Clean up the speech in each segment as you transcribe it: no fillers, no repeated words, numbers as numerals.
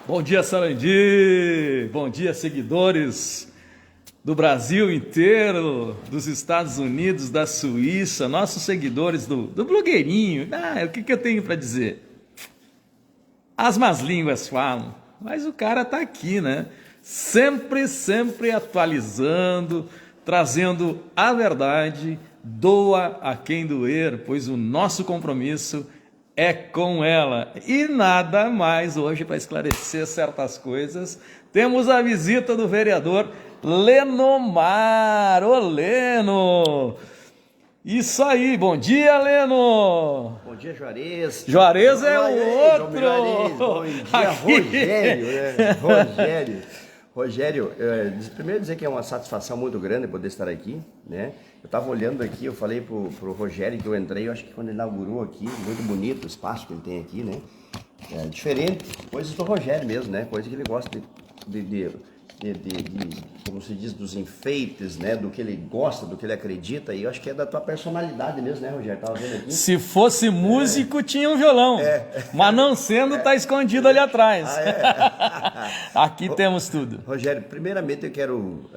Bom dia, Sarandi! Bom dia, seguidores do Brasil inteiro, dos Estados Unidos, da Suíça, nossos seguidores do blogueirinho. O que eu tenho para dizer? As más línguas falam, mas o cara tá aqui, né? Sempre atualizando, trazendo a verdade, doa a quem doer, pois o nosso compromisso é com ela. E nada mais hoje para esclarecer certas coisas. Temos a visita do vereador Lenomar. Ô Leno! Isso aí, bom dia, Leno! Bom dia, Juarez. Juarez é o outro! Juarez. Bom dia, Rogério, né? Rogério, primeiro dizer que é uma satisfação muito grande poder estar aqui, né? Eu estava olhando aqui, eu falei pro Rogério que eu entrei, eu acho que quando ele inaugurou aqui, muito bonito o espaço que ele tem aqui, né? É diferente, coisas do Rogério mesmo, né? Coisa que ele gosta de como se diz, dos enfeites, né? Do que ele gosta, do que ele acredita, e eu acho que é da tua personalidade mesmo, né, Rogério? Tava vendo aqui. Se fosse músico, tinha um violão, mas não sendo, tá escondido ali atrás. Aqui temos tudo. Rogério, primeiramente eu quero,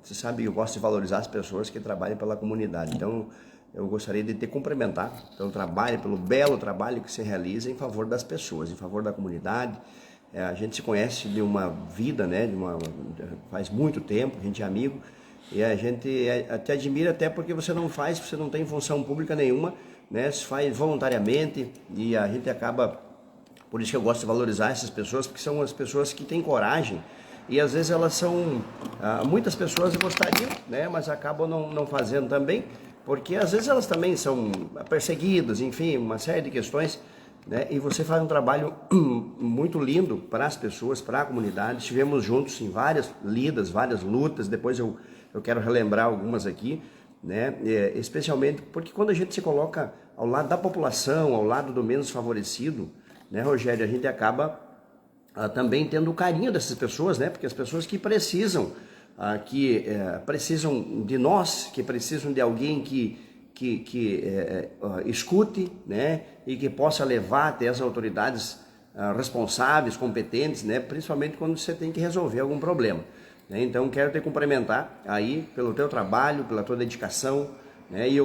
você sabe que eu gosto de valorizar as pessoas que trabalham pela comunidade, então eu gostaria de te cumprimentar pelo trabalho, pelo belo trabalho que você realiza em favor das pessoas, em favor da comunidade. A gente se conhece de uma vida, né? Faz muito tempo, a gente é amigo, e a gente te admira até porque você não tem função pública nenhuma, né? Se faz voluntariamente, e a gente acaba, por isso que eu gosto de valorizar essas pessoas, porque são as pessoas que têm coragem, e às vezes elas são, muitas pessoas gostariam, né? Mas acabam não fazendo também, porque às vezes elas também são perseguidas, enfim, uma série de questões, né? E você faz um trabalho muito lindo para as pessoas, para a comunidade. Estivemos juntos em várias lidas, várias lutas. Depois eu quero relembrar algumas aqui, né? Especialmente porque quando a gente se coloca ao lado da população, ao lado do menos favorecido, né, Rogério, a gente acaba também tendo o carinho dessas pessoas, né? Porque as pessoas que precisam, precisam de nós, que precisam de alguém que escute, né, e que possa levar até as autoridades responsáveis, competentes, né, principalmente quando você tem que resolver algum problema, né? Então quero te cumprimentar aí pelo teu trabalho, pela tua dedicação, né? E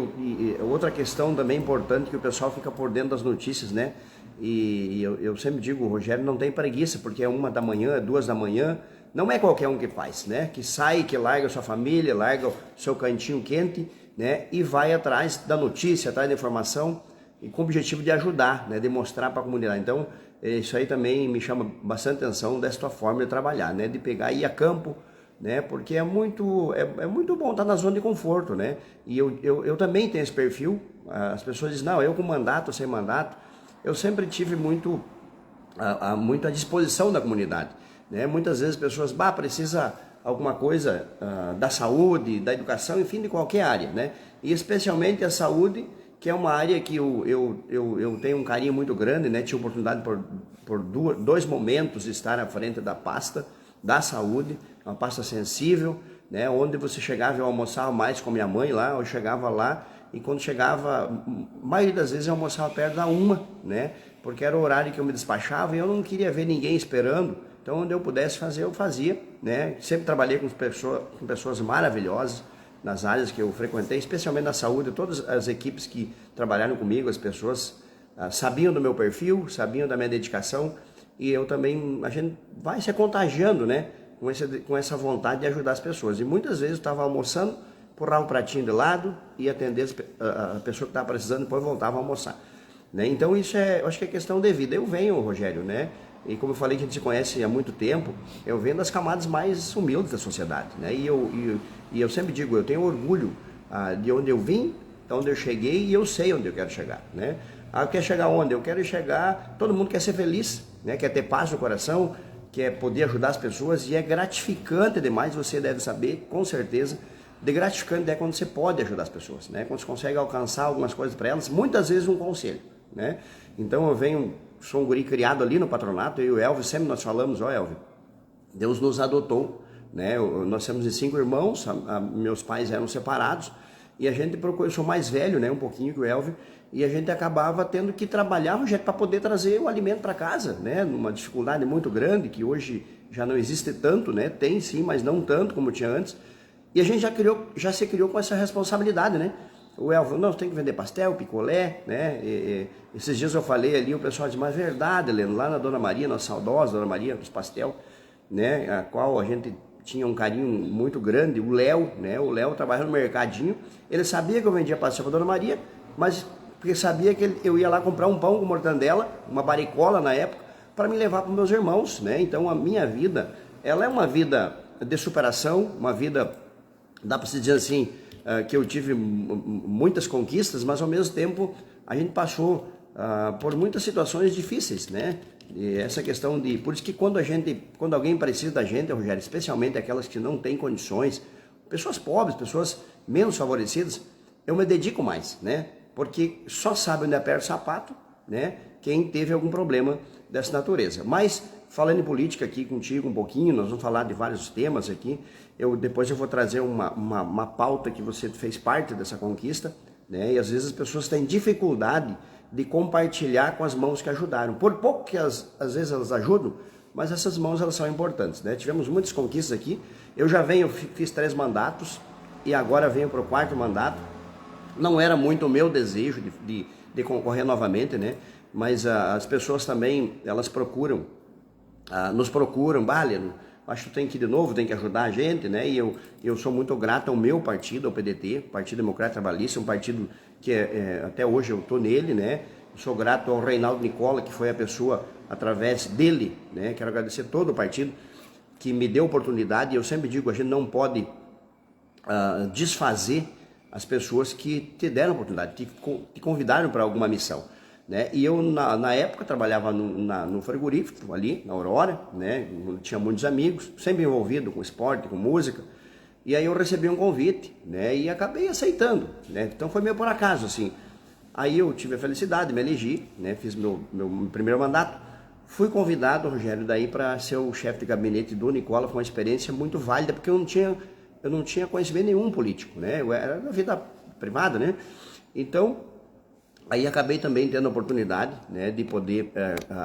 outra questão também importante que o pessoal fica por dentro das notícias, né? E eu sempre digo, o Rogério não tem preguiça, porque é 1 da manhã, é 2 da manhã, não é qualquer um que faz, né? Que sai, que larga a sua família, larga o seu cantinho quente, né, e vai atrás da notícia, atrás da informação, e com o objetivo de ajudar, né, de mostrar para a comunidade. Então, isso aí também me chama bastante atenção desta forma de trabalhar, né, de pegar e ir a campo, né, porque é muito bom estar na zona de conforto, né, e eu também tenho esse perfil. As pessoas dizem, não, eu com mandato, sem mandato, eu sempre tive muito à disposição da comunidade, né, muitas vezes as pessoas, precisa alguma coisa da saúde, da educação, enfim, de qualquer área, né? E especialmente a saúde, que é uma área que eu tenho um carinho muito grande, né? Tive oportunidade por dois momentos de estar à frente da pasta da saúde, uma pasta sensível, né? Onde você chegava, eu almoçava mais com minha mãe lá, eu chegava lá, e quando chegava, a maioria das vezes eu almoçava perto da 1, né? Porque era o horário que eu me despachava e eu não queria ver ninguém esperando. Então, onde eu pudesse fazer, eu fazia, né? Sempre trabalhei com pessoas maravilhosas nas áreas que eu frequentei, especialmente na saúde. Todas as equipes que trabalharam comigo, as pessoas sabiam do meu perfil, sabiam da minha dedicação, e eu também, a gente vai se contagiando, né? Com essa vontade de ajudar as pessoas. E muitas vezes eu estava almoçando, empurrava o pratinho de lado e atender a pessoa que estava precisando, depois voltava a almoçar, né? Então, isso eu acho que é questão de vida. Eu venho, Rogério, né? E como eu falei que a gente se conhece há muito tempo, eu venho das camadas mais humildes da sociedade, né? E eu sempre digo, eu tenho orgulho de onde eu vim, de onde eu cheguei, e eu sei onde eu quero chegar, né? Eu quero chegar onde? Eu quero chegar, todo mundo quer ser feliz, né? Quer ter paz no coração, quer poder ajudar as pessoas, e é gratificante demais, você deve saber, com certeza, de gratificante é quando você pode ajudar as pessoas, né? Quando você consegue alcançar algumas coisas para elas, muitas vezes um conselho, né? Então eu sou um guri criado ali no patronato, eu e o Elvio, sempre nós falamos, Elvio, Deus nos adotou, né? Nós somos 5 irmãos, meus pais eram separados, e a gente procurou, eu sou mais velho, né, um pouquinho que o Elvio, e a gente acabava tendo que trabalhar, Rogério, para poder trazer o alimento para casa, né, numa dificuldade muito grande, que hoje já não existe tanto, né, tem sim, mas não tanto como tinha antes, e a gente já se criou com essa responsabilidade, né. O Elvio, não, tem que vender pastel, picolé, né, esses dias eu falei ali, o pessoal disse, mas verdade, Heleno, lá na Dona Maria, nossa saudosa Dona Maria dos pastel, né, a qual a gente tinha um carinho muito grande, o Léo, né, o Léo trabalhava no mercadinho, ele sabia que eu vendia pastel para Dona Maria, mas porque sabia que eu ia lá comprar um pão com mortandela, uma baricola na época, para me levar para os meus irmãos, né, então a minha vida, ela é uma vida de superação, uma vida, dá para se dizer assim, que eu tive muitas conquistas, mas ao mesmo tempo a gente passou por muitas situações difíceis, né? E essa questão de, por isso que quando alguém precisa da gente, Rogério, especialmente aquelas que não têm condições, pessoas pobres, pessoas menos favorecidas, eu me dedico mais, né? Porque só sabe onde aperta o sapato, né? Quem teve algum problema dessa natureza. Mas falando em política aqui contigo um pouquinho, nós vamos falar de vários temas aqui. Depois eu vou trazer uma pauta que você fez parte dessa conquista, né? E às vezes as pessoas têm dificuldade de compartilhar com as mãos que ajudaram. Por pouco que às vezes elas ajudam, mas essas mãos elas são importantes, né? Tivemos muitas conquistas aqui. Eu fiz 3 mandatos e agora venho para o 4º mandato. Não era muito o meu desejo de concorrer novamente, né? Mas as pessoas também, elas nos procuram, Heleno, acho que tu tem que ir de novo, tem que ajudar a gente, né? E eu sou muito grato ao meu partido, ao PDT, Partido Democrata Trabalhista, um partido que até hoje eu estou nele, né? Sou grato ao Reinaldo Nicola, que foi a pessoa, através dele, né? Quero agradecer todo o partido que me deu oportunidade. Eu sempre digo, a gente não pode desfazer as pessoas que te deram oportunidade, que te convidaram para alguma missão, né? E eu, na época, trabalhava no frigorífico, ali, na Aurora, né? Tinha muitos amigos, sempre envolvido com esporte, com música, e aí eu recebi um convite, né? E acabei aceitando, né? Então foi meio por acaso, assim. Aí eu tive a felicidade, me elegi, né? Fiz meu primeiro mandato, fui convidado, Rogério, daí para ser o chefe de gabinete do Nicola. Foi uma experiência muito válida, porque eu não tinha conhecimento nenhum político, né? Eu era na vida privada, né? Então, aí acabei também tendo a oportunidade, né, de poder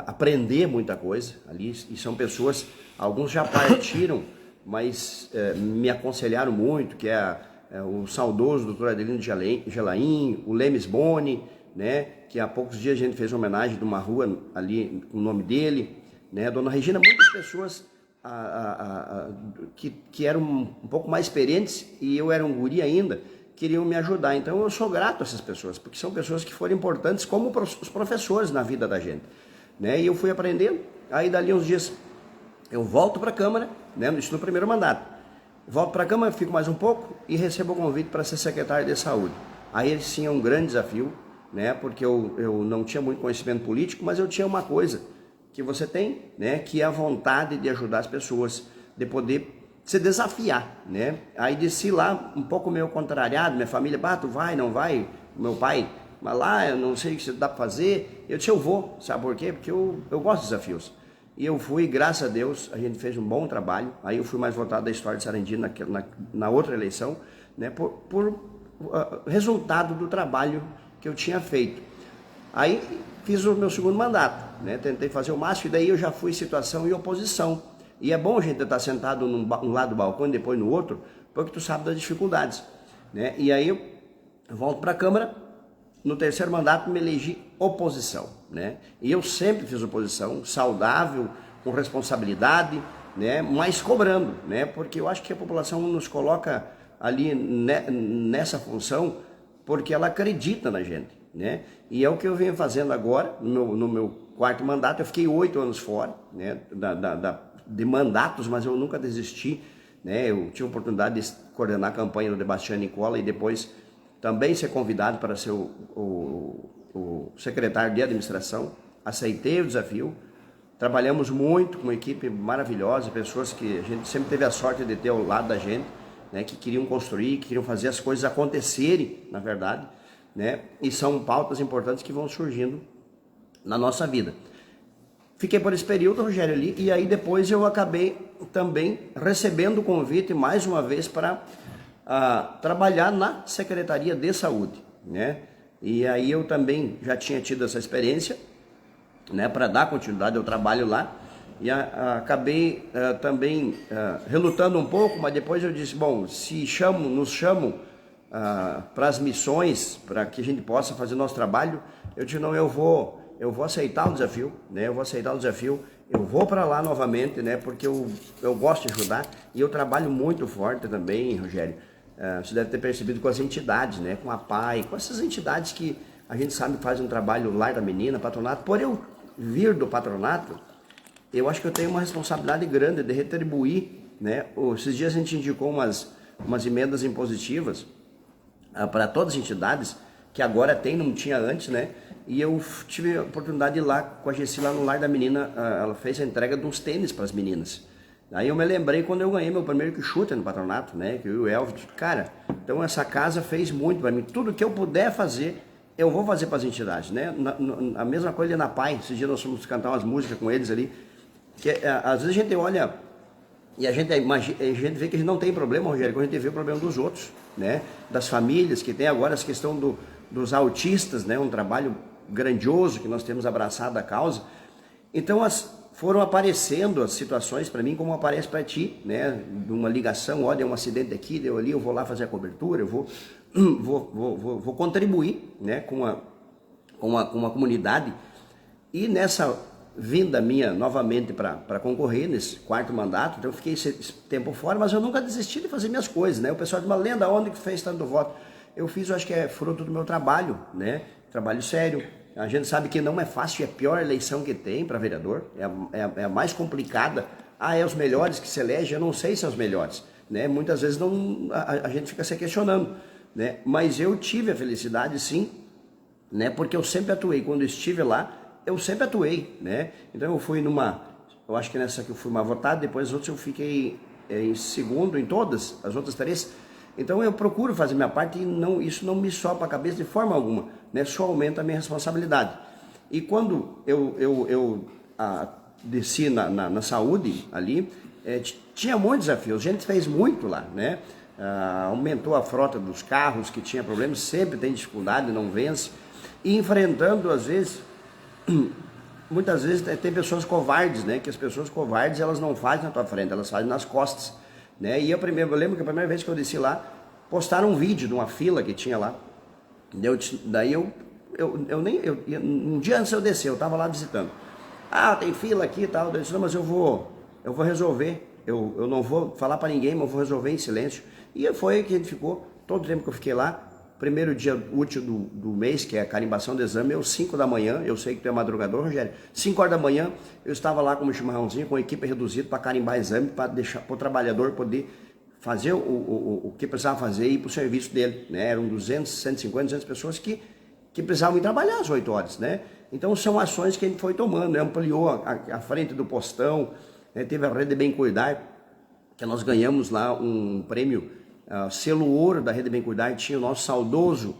aprender muita coisa ali. E são pessoas, alguns já partiram, mas me aconselharam muito, que o saudoso doutor Adelino Gelain, o Lemes Boni, né, que há poucos dias a gente fez uma homenagem de uma rua ali com o nome dele, né, a dona Regina, muitas pessoas que eram um pouco mais experientes, e eu era um guri ainda, queriam me ajudar. Então eu sou grato a essas pessoas, porque são pessoas que foram importantes como os professores na vida da gente, né? E eu fui aprendendo. Aí dali uns dias eu volto para a Câmara, né? Isso no primeiro mandato. Volto para a Câmara, fico mais um pouco e recebo o convite para ser secretário de Saúde. Aí sim é um grande desafio, né? Porque eu não tinha muito conhecimento político, mas eu tinha uma coisa que você tem, né? Que é a vontade de ajudar as pessoas, de poder se desafiar, né? Aí desci lá um pouco meio contrariado, minha família, tu vai, não vai? Meu pai, mas lá eu não sei o que dá para fazer. Eu disse, eu vou, sabe por quê? Porque eu gosto de desafios. E eu fui, graças a Deus, a gente fez um bom trabalho. Aí eu fui mais votado da história de Sarandi na outra eleição, né? Por resultado do trabalho que eu tinha feito. Aí fiz o meu segundo mandato, né? Tentei fazer o máximo, e daí eu já fui em situação e oposição. E é bom a gente estar sentado num lado do balcão e depois no outro, porque tu sabe das dificuldades, né? E aí eu volto para a Câmara, no terceiro mandato me elegi oposição, né? E eu sempre fiz oposição, saudável, com responsabilidade, né? Mas cobrando, né? Porque eu acho que a população nos coloca ali nessa função porque ela acredita na gente, né? E é o que eu venho fazendo agora, no meu 4º mandato. Eu fiquei 8 anos fora, né? De mandatos, mas eu nunca desisti, né? Eu tive a oportunidade de coordenar a campanha do Sebastião Nicola e depois também ser convidado para ser o secretário de administração. Aceitei o desafio, trabalhamos muito com uma equipe maravilhosa, pessoas que a gente sempre teve a sorte de ter ao lado da gente, né? Que queriam construir, que queriam fazer as coisas acontecerem, na verdade, né? E são pautas importantes que vão surgindo na nossa vida. Fiquei por esse período, Rogério, ali, e aí depois eu acabei também recebendo o convite mais uma vez para trabalhar na Secretaria de Saúde, né? E aí eu também já tinha tido essa experiência, né, para dar continuidade ao trabalho lá, e acabei também relutando um pouco, mas depois eu disse, bom, se nos chamam para as missões, para que a gente possa fazer nosso trabalho, eu disse, não, eu vou aceitar o desafio, né? Eu vou aceitar o desafio, eu vou para lá novamente, né? Porque eu gosto de ajudar e eu trabalho muito forte também, Rogério. Você deve ter percebido com as entidades, né? Com a PAI, com essas entidades que a gente sabe que fazem um trabalho Lar da Menina, patronato. Por eu vir do patronato, eu acho que eu tenho uma responsabilidade grande de retribuir, né? Esses dias a gente indicou umas emendas impositivas para todas as entidades, que agora tem, não tinha antes, né? E eu tive a oportunidade de ir lá com a Gessi, lá no Lar da Menina, ela fez a entrega de uns tênis para as meninas. Aí eu me lembrei quando eu ganhei meu primeiro que-shooter no patronato, né? Que eu e o Elvis, cara, então essa casa fez muito para mim. Tudo que eu puder fazer, eu vou fazer para as entidades, né? A mesma coisa ali na PAI, esses dias nós fomos cantar umas músicas com eles ali, que às vezes a gente olha e a gente vê que a gente não tem problema, Rogério, quando a gente vê o problema dos outros, né? Das famílias, que tem agora essa questão dos autistas, né? Um trabalho grandioso que nós temos abraçado a causa. Então foram aparecendo as situações para mim como aparece para ti, né? De uma ligação, olha, um acidente aqui, deu ali, eu vou lá fazer a cobertura, eu vou contribuir, né? com uma comunidade. E nessa vinda minha novamente para concorrer nesse quarto mandato, então eu fiquei esse tempo fora, mas eu nunca desisti de fazer minhas coisas, né? O pessoal de uma lenda, onde que fez tanto voto? Eu fiz, eu acho que é fruto do meu trabalho, né? Trabalho sério. A gente sabe que não é fácil, é a pior eleição que tem para vereador, é a mais complicada. É os melhores que se elegem, eu não sei se é os melhores, né? Muitas vezes a gente fica se questionando, né? Mas eu tive a felicidade, sim, né? Porque eu sempre atuei, quando estive lá, eu sempre atuei, né? Então eu fui eu acho que nessa que eu fui mais votado, depois as outras eu fiquei em segundo em todas, as outras 3. Então eu procuro fazer minha parte e isso não me sobe a cabeça de forma alguma, né? Só aumenta a minha responsabilidade. E quando eu desci na saúde ali, tinha muitos desafios, a gente fez muito lá, né? Aumentou a frota dos carros que tinha problemas, sempre tem dificuldade, não vence, e enfrentando às vezes, muitas vezes tem pessoas covardes, né? Que as pessoas covardes elas não fazem na tua frente, elas fazem nas costas, né? E eu lembro que a primeira vez que eu desci lá, postaram um vídeo de uma fila que tinha lá. Daí um dia antes eu descer, eu estava lá visitando. Tem fila aqui e tal. Eu disse, não, mas eu vou resolver. Eu não vou falar para ninguém, mas eu vou resolver em silêncio. E foi aí que a gente ficou, todo o tempo que eu fiquei lá. Primeiro dia útil do mês, que é a carimbação do exame, 5 da manhã, eu sei que tu é madrugador, Rogério, 5 horas da manhã, eu estava lá com o chimarrãozinho, com a equipe reduzida para carimbar exame, para deixar para o trabalhador poder fazer o que precisava fazer e ir para o serviço dele, né? Eram 200, 150, 200 pessoas que precisavam ir trabalhar às 8 horas, né? Então são ações que a gente foi tomando, né? Ampliou a frente do postão, né? Teve a Rede Bem Cuidar, que nós ganhamos lá um prêmio, selo ouro da Rede Bem Cuidar, tinha o nosso saudoso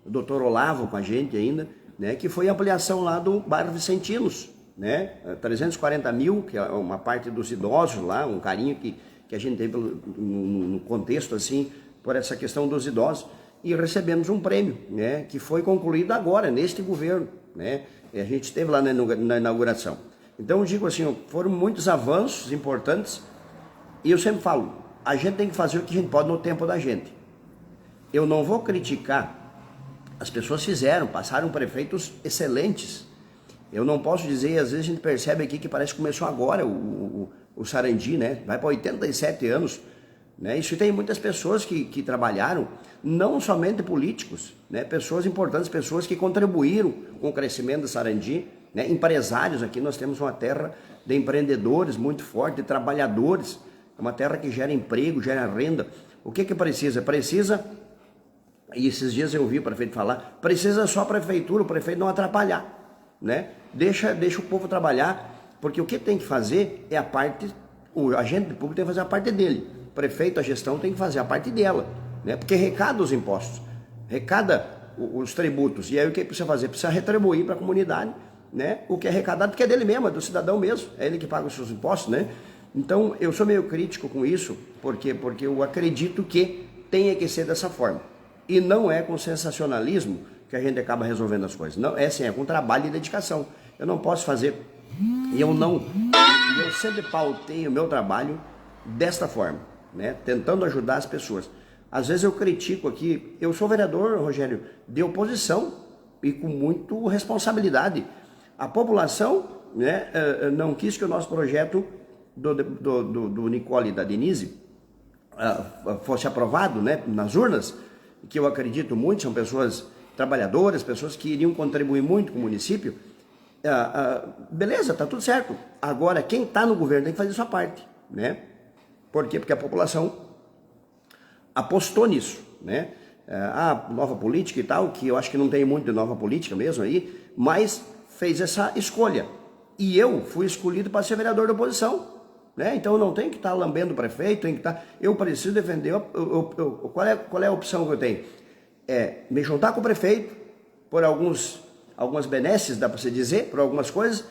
Dr. Olavo com a gente ainda, né? Que foi a ampliação lá do bairro Vicentinos, né? 340 mil, que é uma parte dos idosos lá, um carinho que a gente tem no contexto assim, por essa questão dos idosos, e recebemos um prêmio, né? Que foi concluído agora, neste governo, né? E a gente esteve lá na inauguração. Então eu digo assim, foram muitos avanços importantes, e eu sempre falo, a gente tem que fazer o que a gente pode no tempo da gente. Eu não vou criticar, as pessoas passaram prefeitos excelentes. Eu não posso dizer, às vezes a gente percebe aqui que parece que começou agora o Sarandi, né? Vai para 87 anos, né? Isso tem muitas pessoas que trabalharam, não somente políticos, né? Pessoas importantes, pessoas que contribuíram com o crescimento do Sarandi, né? Empresários, aqui nós temos uma terra de empreendedores muito forte, de trabalhadores, uma terra que gera emprego, gera renda. O que precisa? Precisa, e esses dias eu ouvi o prefeito falar, precisa só a prefeitura, o prefeito não atrapalhar, né? Deixa o povo trabalhar, porque o que tem que fazer é a parte, o agente público tem que fazer a parte dele, o prefeito, a gestão tem que fazer a parte dela, né? Porque arrecada os impostos, arrecada os tributos, e aí o que precisa fazer? Precisa retribuir para a comunidade, né? O que é arrecadado, porque é dele mesmo, é do cidadão mesmo, é ele que paga os seus impostos, né? Então, eu sou meio crítico com isso, porque eu acredito que tenha que ser dessa forma. E não é com sensacionalismo que a gente acaba resolvendo as coisas. Não, é assim, é com trabalho e dedicação. Eu não posso fazer, eu sempre pautei o meu trabalho desta forma, né? Tentando ajudar as pessoas. Às vezes eu critico aqui, eu sou vereador, Rogério, de oposição e com muita responsabilidade. A população, né, não quis que o nosso projeto do Nicole e da Denise fosse aprovado, né, nas urnas, que eu acredito muito, são pessoas trabalhadoras, pessoas que iriam contribuir muito com o município. Beleza, tá tudo certo. Agora, quem está no governo tem que fazer a sua parte, né? Por quê? Porque a população apostou nisso, né? Nova política e tal, que eu acho que não tem muito de nova política mesmo aí, mas fez essa escolha. E eu fui escolhido para ser vereador da oposição, né? Então eu não tenho que estar lambendo o prefeito, tenho que estar... Eu preciso defender... Qual é a opção que eu tenho? É me juntar com o prefeito por algumas benesses, dá para se dizer, por algumas coisas,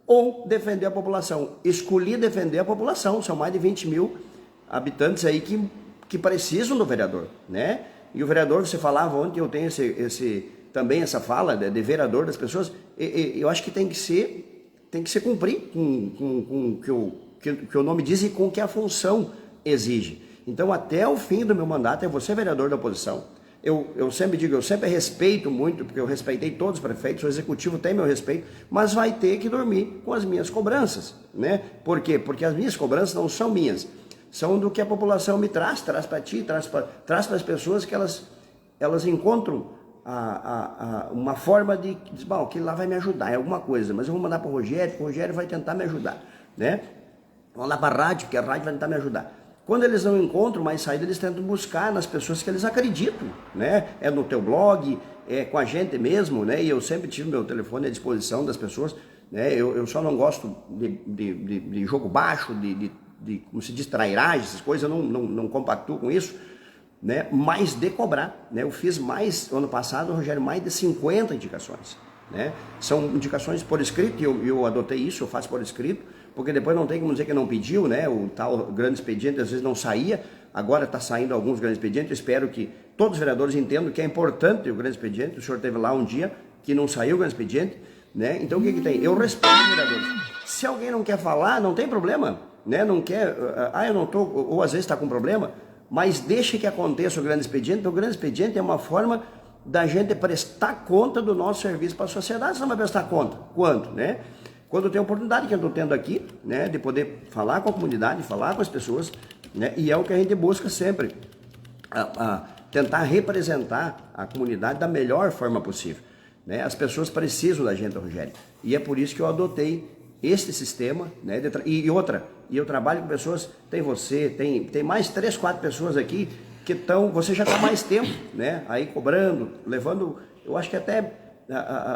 ou defender a população. Escolhi defender a população, são mais de 20 mil habitantes aí que precisam do vereador, né? E o vereador, você falava ontem, eu tenho também essa fala de vereador das pessoas, eu acho que tem que se cumprir com o que o nome diz e com o que a função exige. Então, até o fim do meu mandato, eu vou ser vereador da oposição. Eu sempre digo, eu sempre respeito muito, porque eu respeitei todos os prefeitos, o executivo tem meu respeito, mas vai ter que dormir com as minhas cobranças, né? Por quê? Porque as minhas cobranças não são minhas, são do que a população me traz para ti, traz para as pessoas que elas encontram uma forma de dizer, bom, aquilo lá vai me ajudar, é alguma coisa, mas eu vou mandar para o Rogério vai tentar me ajudar, né? Vou lá para a rádio, porque a rádio vai tentar me ajudar. Quando eles não encontram mais saída, eles tentam buscar nas pessoas que eles acreditam, né? É no teu blog, é com a gente mesmo, né? E eu sempre tive meu telefone à disposição das pessoas, né? Eu só não gosto de jogo baixo, como se diz, trairagem, essas coisas, eu não compactuo com isso, né? Mas de cobrar, né? Eu fiz ano passado, Rogério, mais de 50 indicações, né? São indicações por escrito, e eu adotei isso, eu faço por escrito, porque depois não tem como dizer que não pediu, né? O tal grande expediente às vezes não saía, agora está saindo alguns grandes expedientes. Eu espero que todos os vereadores entendam que é importante o grande expediente. O senhor esteve lá um dia que não saiu o grande expediente, né? Então o que tem? Eu respeito os vereadores. Se alguém não quer falar, não tem problema, né? Não quer, eu não estou, ou às vezes está com problema, mas deixe que aconteça o grande expediente, porque o grande expediente é uma forma da gente prestar conta do nosso serviço para a sociedade. Você não vai prestar conta? Quando, né? Quando tem a oportunidade que eu estou tendo aqui, né, de poder falar com a comunidade, falar com as pessoas, né, e é o que a gente busca sempre, tentar representar a comunidade da melhor forma possível, né? As pessoas precisam da gente, Rogério, e é por isso que eu adotei este sistema, né, e eu trabalho com pessoas, tem você, tem mais 3, 4 pessoas aqui que estão, você já está mais tempo, né, aí cobrando, levando, eu acho que até...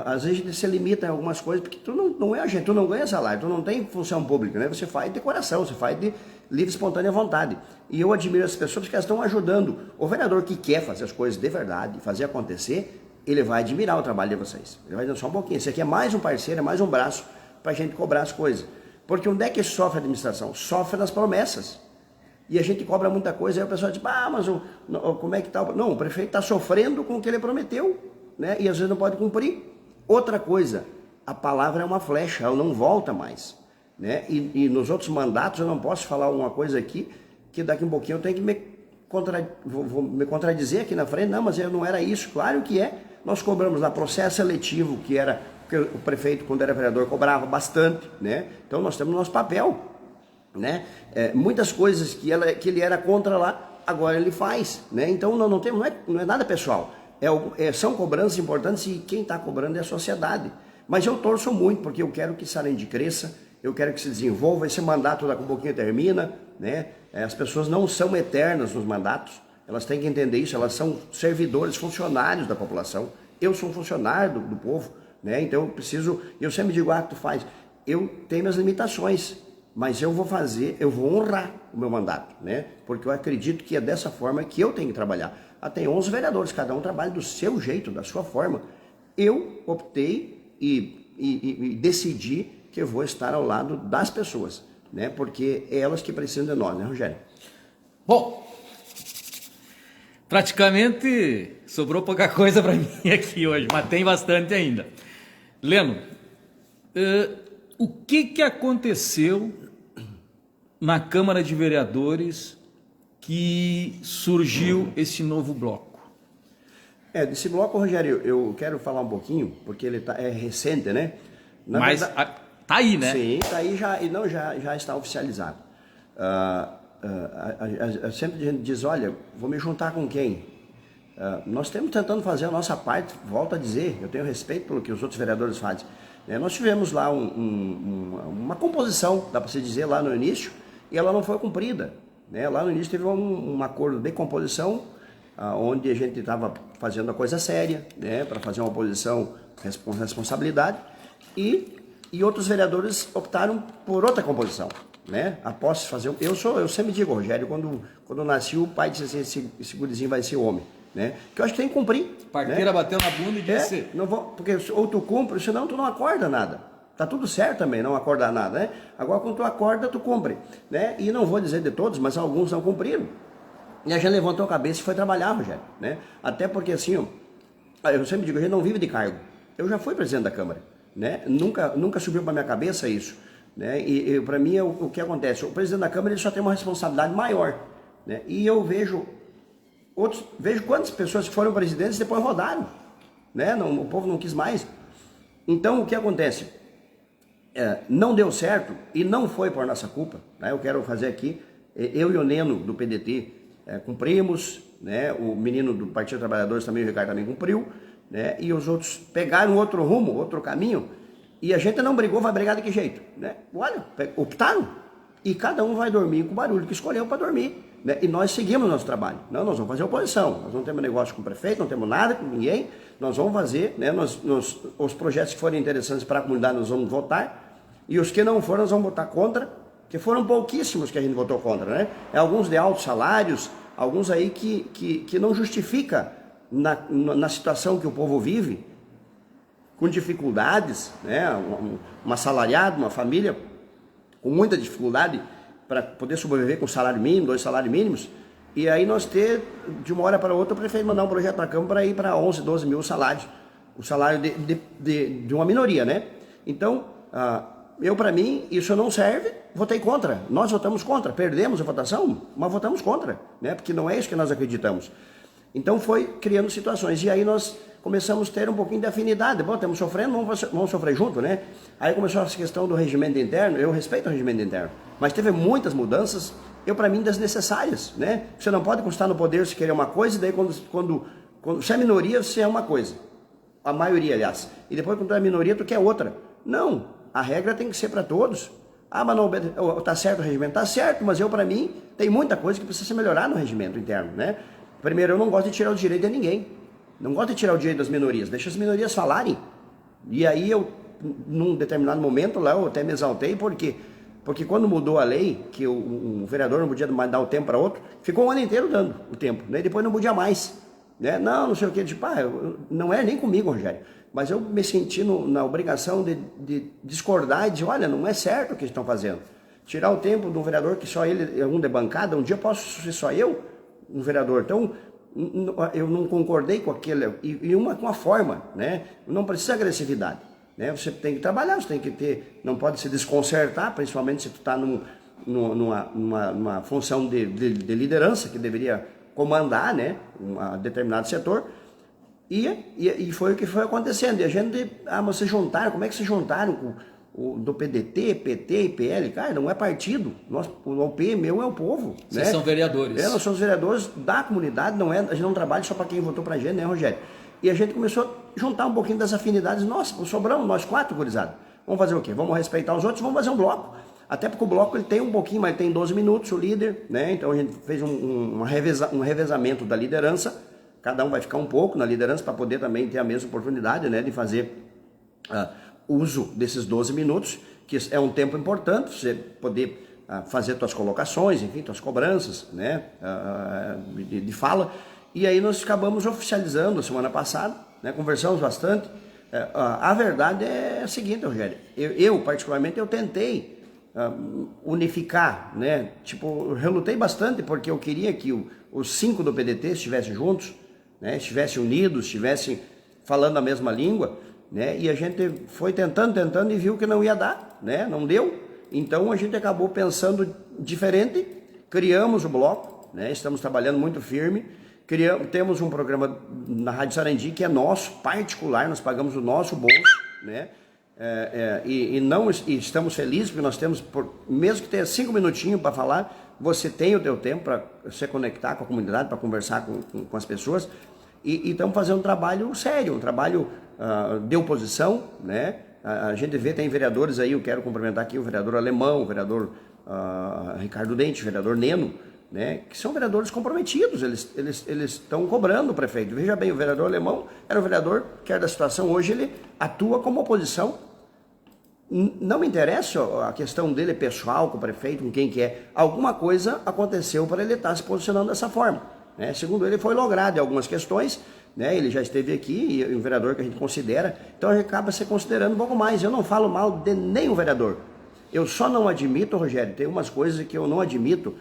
Às vezes a gente se limita em algumas coisas, porque tu não é agente, tu não ganha salário, tu não tem função pública, né? Você faz de coração, você faz de livre, espontânea vontade. E eu admiro essas pessoas porque elas estão ajudando. O vereador que quer fazer as coisas de verdade, fazer acontecer, ele vai admirar o trabalho de vocês. Ele vai dizer só um pouquinho, esse aqui é mais um parceiro, é mais um braço para a gente cobrar as coisas. Porque onde é que sofre a administração? Sofre nas promessas. E a gente cobra muita coisa, aí o pessoal diz, mas como é que tá? Não, o prefeito está sofrendo com o que ele prometeu, né? E às vezes não pode cumprir. Outra coisa, a palavra é uma flecha, ela não volta mais, né? E nos outros mandatos eu não posso falar alguma coisa aqui que daqui um pouquinho eu tenho que vou me contradizer aqui na frente. Não, mas não era isso. Claro que é. Nós cobramos lá processo seletivo, que o prefeito, quando era vereador, cobrava bastante, né? Então nós temos nosso papel, né? Muitas coisas que ele era contra lá, agora ele faz, né? Então não é nada pessoal. São cobranças importantes e quem está cobrando é a sociedade. Mas eu torço muito, porque eu quero que Sarandi cresça, eu quero que se desenvolva, esse mandato daqui a um pouquinho termina, né? As pessoas não são eternas nos mandatos, elas têm que entender isso, elas são servidores, funcionários da população. Eu sou um funcionário do povo, né? Então eu sempre digo, tu faz, eu tenho minhas limitações, mas eu vou honrar o meu mandato, né? Porque eu acredito que é dessa forma que eu tenho que trabalhar. Tem 11 vereadores, cada um trabalha do seu jeito, da sua forma. Eu optei e decidi que eu vou estar ao lado das pessoas, né? Porque é elas que precisam de nós, né, Rogério? Bom, Praticamente sobrou pouca coisa para mim aqui hoje, mas tem bastante ainda. Leno, o que aconteceu na Câmara de Vereadores que surgiu esse novo bloco? Desse bloco, Rogério, eu quero falar um pouquinho, porque ele é recente, né? Mas tá aí, né? Sim, tá aí já está oficializado. Sempre a gente diz, olha, vou me juntar com quem? Nós estamos tentando fazer a nossa parte, volto a dizer, eu tenho respeito pelo que os outros vereadores fazem. Nós tivemos lá uma composição, dá para se dizer, lá no início, e ela não foi cumprida. Lá no início teve um acordo de composição, onde a gente estava fazendo a coisa séria, para fazer uma oposição com responsabilidade, e outros vereadores optaram por outra composição. Após fazer, eu sempre digo, Rogério, quando eu nasci, o pai disse assim, esse gurizinho vai ser homem, que eu acho que tem que cumprir. Parteira bateu na bunda e disse... Não vou, porque ou tu cumpre, senão tu não acorda nada. Tá tudo certo também, não acordar nada, Agora, quando tu acorda, tu cumpre, E não vou dizer de todos, mas alguns não cumpriram. E a gente levantou a cabeça e foi trabalhar, Rogério, Até porque, assim, eu sempre digo, a gente não vive de cargo. Eu já fui presidente da Câmara, Nunca subiu para minha cabeça isso. E para mim, o que acontece? O presidente da Câmara ele só tem uma responsabilidade maior. E eu vejo quantas pessoas que foram presidentes e depois rodaram. O povo não quis mais. Então, o que acontece? Não deu certo e não foi por nossa culpa. Eu quero fazer aqui, eu e o Neno do PDT cumprimos, o menino do Partido dos Trabalhadores também, o Ricardo também cumpriu, e os outros pegaram outro rumo, outro caminho. E a gente não brigou, vai brigar de que jeito? Olha, optaram. E cada um vai dormir com o barulho que escolheu para dormir. E nós seguimos o nosso trabalho. Não, nós vamos fazer oposição. Nós não temos negócio com o prefeito, não temos nada com ninguém. Nós vamos fazer, os projetos que forem interessantes para a comunidade nós vamos votar. E os que não foram, nós vamos votar contra. Que foram pouquíssimos que a gente votou contra, Alguns de altos salários, alguns aí que não justifica na situação que o povo vive, com dificuldades, um assalariado, uma família com muita dificuldade para poder sobreviver com salário mínimo, 2 salários mínimos, e aí nós ter, de uma hora para outra, o prefeito mandar um projeto para a Câmara para ir para 11, 12 mil salários, o salário de uma minoria, Então, para mim, isso não serve, votei contra, nós votamos contra, perdemos a votação, mas votamos contra, porque não é isso que nós acreditamos. Então foi criando situações, e aí nós começamos a ter um pouquinho de afinidade. Bom, estamos sofrendo, vamos sofrer junto, Aí começou essa questão do regimento interno, eu respeito o regimento interno, mas teve muitas mudanças, para mim, desnecessárias, Você não pode constar no poder se querer uma coisa, e daí quando você é minoria, você é uma coisa, a maioria, aliás, e depois quando tu é minoria, tu quer outra. Não, a regra tem que ser para todos. Mas não, tá certo o regimento? Tá certo, mas para mim, tem muita coisa que precisa ser melhorada no regimento interno, Primeiro, eu não gosto de tirar o direito de ninguém. Não gosto de tirar o direito das minorias. Deixa as minorias falarem. E aí eu, num determinado momento lá, eu até me exaltei, porque quando mudou a lei, que o vereador não podia mais dar o tempo para outro, ficou um ano inteiro dando o tempo, E depois não podia mais. Não sei o que, não é nem comigo, Rogério. Mas eu me senti na obrigação de discordar e dizer, olha, não é certo o que eles estão fazendo. Tirar o tempo de um vereador que só ele é um de bancada, um dia posso ser só eu, um vereador. Então, eu não concordei com aquele, com a forma, Não precisa agressividade, Você tem que trabalhar, você tem que ter, não pode se desconcertar, principalmente se tu está numa função de liderança que deveria comandar, um determinado setor. E foi o que foi acontecendo. E a gente, mas se juntaram, como é que se juntaram com do PDT, PT e PL? Cara, não é partido. O PMU é o povo. Vocês são vereadores. Nós somos vereadores da comunidade, a gente não trabalha só para quem votou para a gente, Rogério? E a gente começou a juntar um pouquinho das afinidades. Sobramos nós 4, gurizada. Vamos fazer o quê? Vamos respeitar os outros, vamos fazer um bloco. Até porque o bloco ele tem um pouquinho, mas ele tem 12 minutos, o líder, Então a gente fez um revezamento da liderança. Cada um vai ficar um pouco na liderança para poder também ter a mesma oportunidade, de fazer uso desses 12 minutos, que é um tempo importante, você poder fazer suas colocações, enfim, suas cobranças, de fala. E aí nós acabamos oficializando semana passada, conversamos bastante. A verdade é a seguinte, Rogério, eu particularmente, eu tentei unificar, né? Tipo, eu relutei bastante porque eu queria que os 5 do PDT estivessem juntos, né? Estivessem unidos, estivessem falando a mesma língua, né? E a gente foi tentando e viu que não ia dar, né? Não deu. Então a gente acabou pensando diferente, criamos o bloco, né? Estamos trabalhando muito firme, temos um programa na Rádio Sarandi que é nosso, particular, nós pagamos o nosso bolso, né? E estamos felizes porque nós temos, mesmo que tenha 5 minutinhos para falar, você tem o teu tempo para se conectar com a comunidade, para conversar com as pessoas, e estamos fazendo um trabalho sério, um trabalho de oposição, né? A gente vê, tem vereadores aí, eu quero cumprimentar aqui o vereador Alemão, o vereador Ricardo Dente, o vereador Neno, né, que são vereadores comprometidos, eles estão cobrando o prefeito. Veja bem, o vereador Alemão era o vereador que era da situação, hoje ele atua como oposição. Não me interessa a questão dele pessoal com o prefeito, com quem que é. Alguma coisa aconteceu para ele estar se posicionando dessa forma, né? Segundo ele, foi logrado em algumas questões, né? Ele já esteve aqui, e um vereador que a gente considera, então a gente acaba se considerando um pouco mais. Eu não falo mal de nenhum vereador. Eu só não admito, Rogério, tem umas coisas que eu não admito,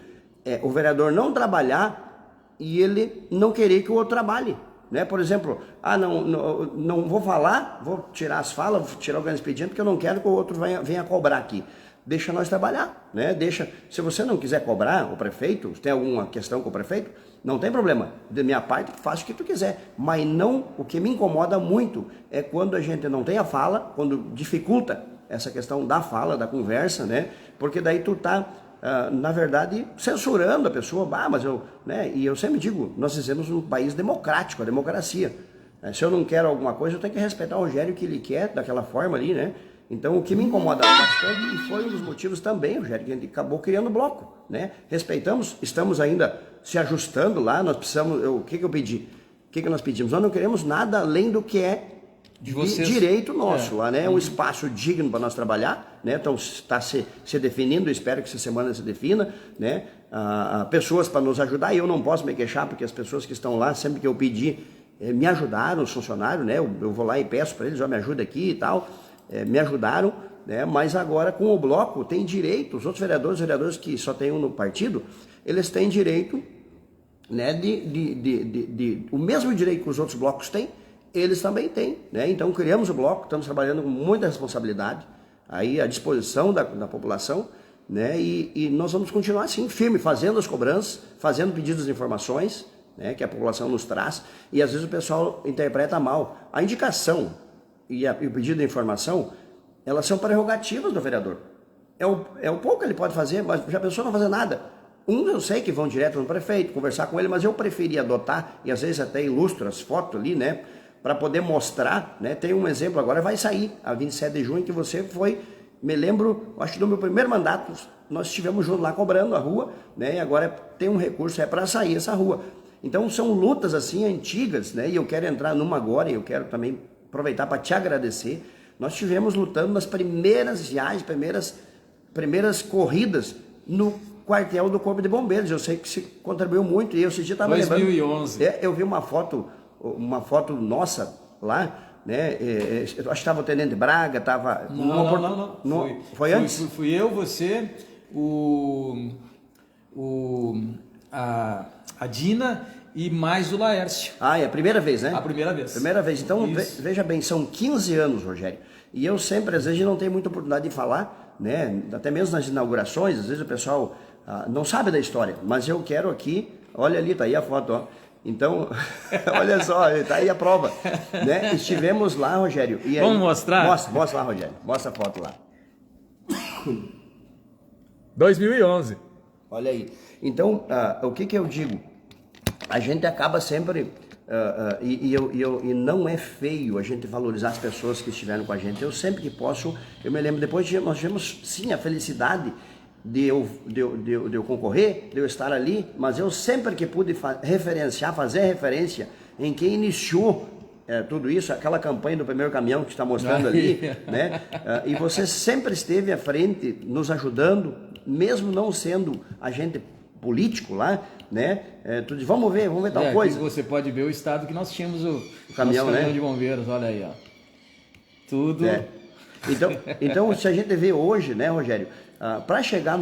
o vereador não trabalhar e ele não querer que o outro trabalhe, né? Por exemplo, não vou falar, vou tirar as falas, vou tirar o grande expediente, porque eu não quero que o outro venha cobrar aqui. Deixa nós trabalhar, né? Se você não quiser cobrar o prefeito, se tem alguma questão com o prefeito, não tem problema. De minha parte, faça o que tu quiser. Mas não, o que me incomoda muito é quando a gente não tem a fala, quando dificulta essa questão da fala, da conversa, né? Porque daí tu tá, na verdade, censurando a pessoa. Mas né? E eu sempre digo, nós vivemos um país democrático, a democracia. Se eu não quero alguma coisa, eu tenho que respeitar o Rogério que ele quer, daquela forma ali, né? Então, o que me incomoda bastante, e foi um dos motivos também, Rogério, que a gente acabou criando o bloco, né? Respeitamos, estamos ainda se ajustando lá, nós precisamos, o que eu pedi? O que nós pedimos? Nós não queremos nada além do que é de direito nosso lá, né? Um espaço digno para nós trabalhar, né? Então, está se definindo, espero que essa semana se defina, né? Pessoas para nos ajudar, e eu não posso me queixar, porque as pessoas que estão lá, sempre que eu pedi, me ajudaram, os funcionários, né? Eu vou lá e peço para eles, me ajuda aqui e tal, me ajudaram, né? Mas agora com o bloco tem direito, os outros vereadores que só tem um no partido, eles têm direito, né? O mesmo direito que os outros blocos têm, eles também têm, né? Então criamos o bloco, estamos trabalhando com muita responsabilidade, aí à disposição da população, né? E nós vamos continuar assim, firme, fazendo as cobranças, fazendo pedidos de informações, né? Que a população nos traz, e às vezes o pessoal interpreta mal. A indicação e o pedido de informação, elas são prerrogativas do vereador. É o pouco que ele pode fazer, mas já pensou não fazer nada. Eu sei que vão direto no prefeito, conversar com ele, mas eu preferi adotar, e às vezes até ilustro as fotos ali, né? Para poder mostrar, né? Tem um exemplo agora, vai sair, a 27 de junho, que você foi, me lembro, acho que no meu primeiro mandato, nós estivemos juntos lá cobrando a rua, né? E agora tem um recurso, para sair essa rua. Então são lutas assim antigas, né? E eu quero entrar numa agora, e eu quero também aproveitar para te agradecer. Nós estivemos lutando nas primeiras viagens, primeiras corridas no quartel do Corpo de Bombeiros. Eu sei que se contribuiu muito, e eu esse dia estava lembrando. 2011. Eu vi uma foto nossa lá, né? Eu acho que estava o Tenente Braga, estava... Não. Foi antes? Fui eu, você, a Dina e mais o Laércio. É a primeira vez, né? A primeira vez. Primeira vez. Então, Isso. veja bem, são 15 anos, Rogério. E eu sempre, às vezes, não tenho muita oportunidade de falar, né? Até mesmo nas inaugurações, às vezes o pessoal não sabe da história. Mas eu quero aqui, olha ali, tá aí a foto, ó. Então, olha só, tá aí a prova, né? Estivemos lá, Rogério. E aí, vamos mostrar? Mostra lá, Rogério. Mostra a foto lá. 2011. Olha aí. Então, o que eu digo? A gente acaba sempre, e não é feio a gente valorizar as pessoas que estiveram com a gente. Eu sempre que posso, eu me lembro, depois nós tivemos sim a felicidade de eu concorrer, de eu estar ali, mas eu sempre que pude fazer referência em quem iniciou tudo isso, aquela campanha do primeiro caminhão que está mostrando ali, né? E você sempre esteve à frente, nos ajudando, mesmo não sendo agente político lá, né? Tu diz, vamos ver tal coisa. Aqui você pode ver o estado que nós tínhamos o caminhão, nosso caminhão, né? De bombeiros, olha aí, ó. Tudo. Então, se a gente vê hoje, né, Rogério, para chegar